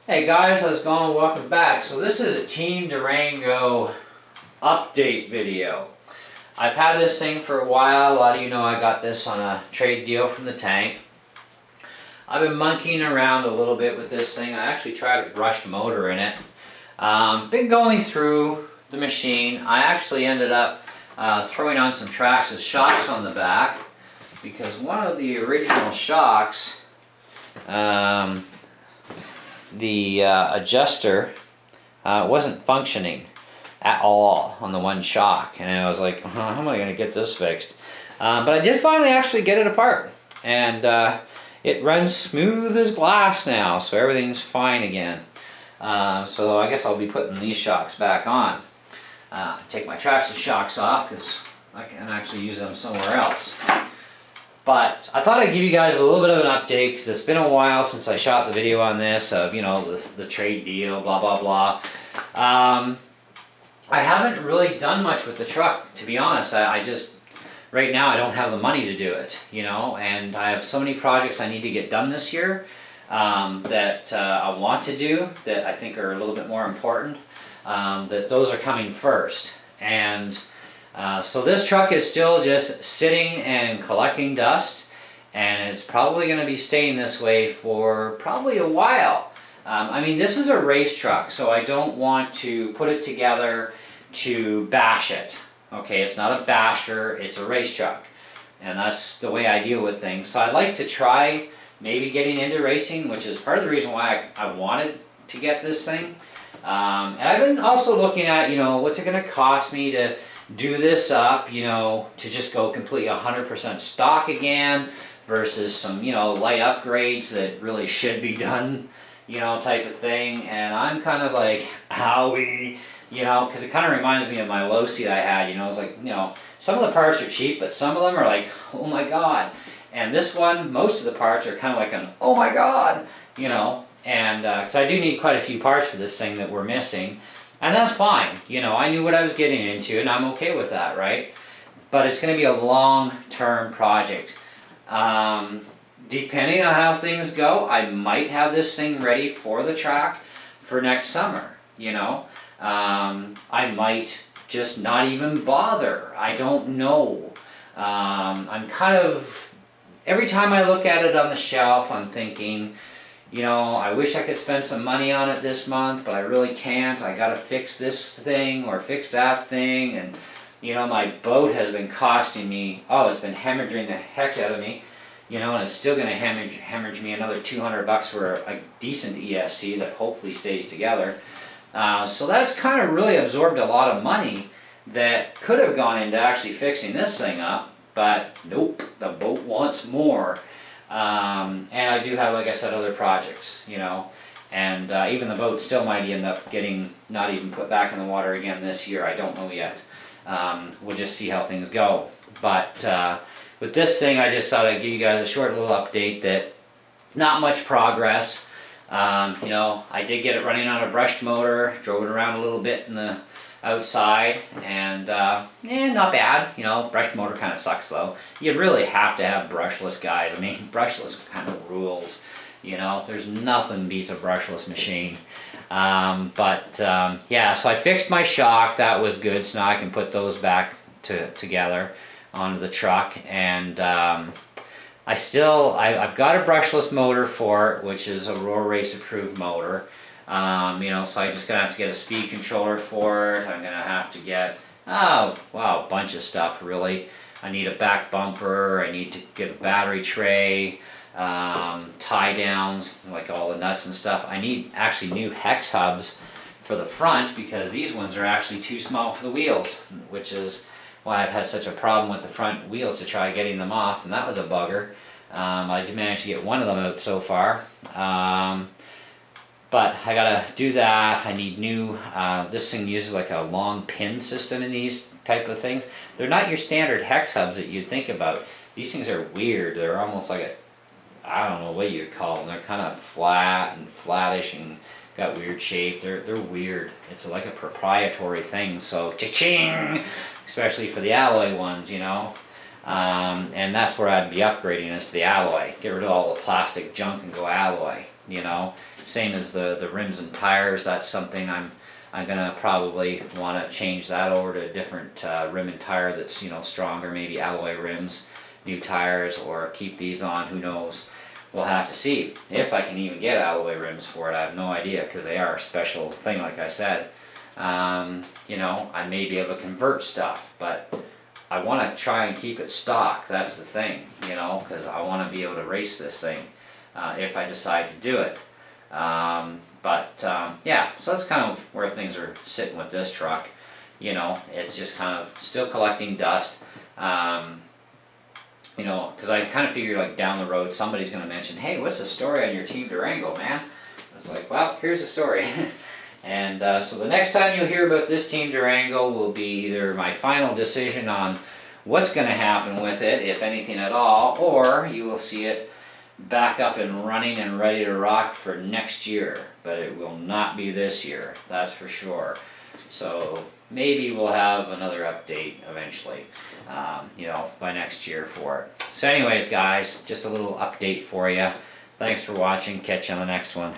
Hey guys, how's it going? Welcome back. So this is a Team Durango update video. I've had this thing for a while. A lot of you know I got this on a trade deal from the tank. I've been monkeying around a little bit with this thing. I actually tried a brushed motor in it. Been going through the machine. I actually ended up throwing on some tracks of shocks on the back because one of the original shocks, the adjuster wasn't functioning at all on the one shock, and I was like, how am I going to get this fixed? But I did finally actually get it apart, and it runs smooth as glass now, so everything's fine again. So I guess I'll be putting these shocks back on. Take my tracks of shocks off because I can actually use them somewhere else. But I thought I'd give you guys a little bit of an update because it's been a while since I shot the video on this of, you know, the trade deal, blah, blah, blah. I haven't really done much with the truck, to be honest. I just, right now I don't have the money to do it, you know, and I have so many projects I need to get done this year that I want to do that I think are a little bit more important, that those are coming first. And so this truck is still just sitting and collecting dust, and it's probably going to be staying this way for probably a while. I mean, this is a race truck, so I don't want to put it together to bash it. Okay, it's not a basher, it's a race truck. And that's the way I deal with things. So I'd like to try maybe getting into racing, which is part of the reason why I wanted to get this thing. And I've been also looking at, you know, what's it going to cost me to do this up, you know, to just go completely 100% stock again versus some, you know, light upgrades that really should be done, you know, type of thing. And I'm kind of like, howie, you know, because it kind of reminds me of my low seat I had, you know. It's like, you know, some of the parts are cheap, but some of them are like, oh my god. And this one, most of the parts are kind of like an, oh my god, you know. And because I do need quite a few parts for this thing that we're missing. And that's fine, you know, I knew what I was getting into and I'm okay with that, right? But it's going to be a long-term project. Depending on how things go, I might have this thing ready for the track for next summer, you know. I might just not even bother, I don't know. I'm kind of, every time I look at it on the shelf, I'm thinking, you know, I wish I could spend some money on it this month, but I really can't. I gotta fix this thing or fix that thing, and you know, my boat has been costing me, oh, it's been hemorrhaging the heck out of me, you know, and it's still gonna hemorrhage me another $200 for a decent ESC that hopefully stays together. So that's kind of really absorbed a lot of money that could have gone into actually fixing this thing up, but nope, the boat wants more. And I do have, like I said, other projects, you know, and even the boat still might end up getting not even put back in the water again this year. I don't know yet. We'll just see how things go. But with this thing, I just thought I'd give you guys a short little update that not much progress. You know, I did get it running on a brushed motor, drove it around a little bit in the outside, and not bad. You know, brushed motor kind of sucks though. You really have to have brushless, guys. I mean, brushless kind of rules. You know, there's nothing beats a brushless machine. Yeah, so I fixed my shock. That was good. So now I can put those back together onto the truck, and I've got a brushless motor for it, which is a Roar Race approved motor. You know, so I'm just gonna have to get a speed controller for it. I'm gonna have to get, oh wow, a bunch of stuff really. I need a back bumper, I need to get a battery tray, tie downs, like all the nuts and stuff. I need actually new hex hubs for the front because these ones are actually too small for the wheels, which is why I've had such a problem with the front wheels to try getting them off, and that was a bugger. I did manage to get one of them out so far. But I gotta do that. I need new, this thing uses like a long pin system in these type of things. They're not your standard hex hubs that you'd think about. These things are weird. They're almost like I don't know what you'd call them. They're kind of flat and flattish and got weird shape. They're weird. It's like a proprietary thing. So cha-ching! Especially for the alloy ones, you know. And that's where I'd be upgrading is to the alloy. Get rid of all the plastic junk and go alloy, you know. Same as the rims and tires. That's something I'm gonna probably want to change that over to a different rim and tire that's, you know, stronger, maybe alloy rims, new tires, or keep these on. Who knows? We'll have to see if I can even get alloy rims for it. I have no idea, because they are a special thing, like I said. You know, I may be able to convert stuff, but I want to try and keep it stock. That's the thing, you know, because I want to be able to race this thing if I decide to do it. Yeah, so that's kind of where things are sitting with this truck. You know, it's just kind of still collecting dust. You know, because I kind of figured, like, down the road somebody's going to mention, hey, what's the story on your Team Durango, man? It's like, well, here's the story. And so the next time you'll hear about this Team Durango will be either my final decision on what's going to happen with it, if anything at all, or you will see it back up and running and ready to rock for next year. But it will not be this year, that's for sure. So maybe we'll have another update eventually, you know, by next year for it. So anyways, guys, just a little update for you. Thanks for watching. Catch you on the next one.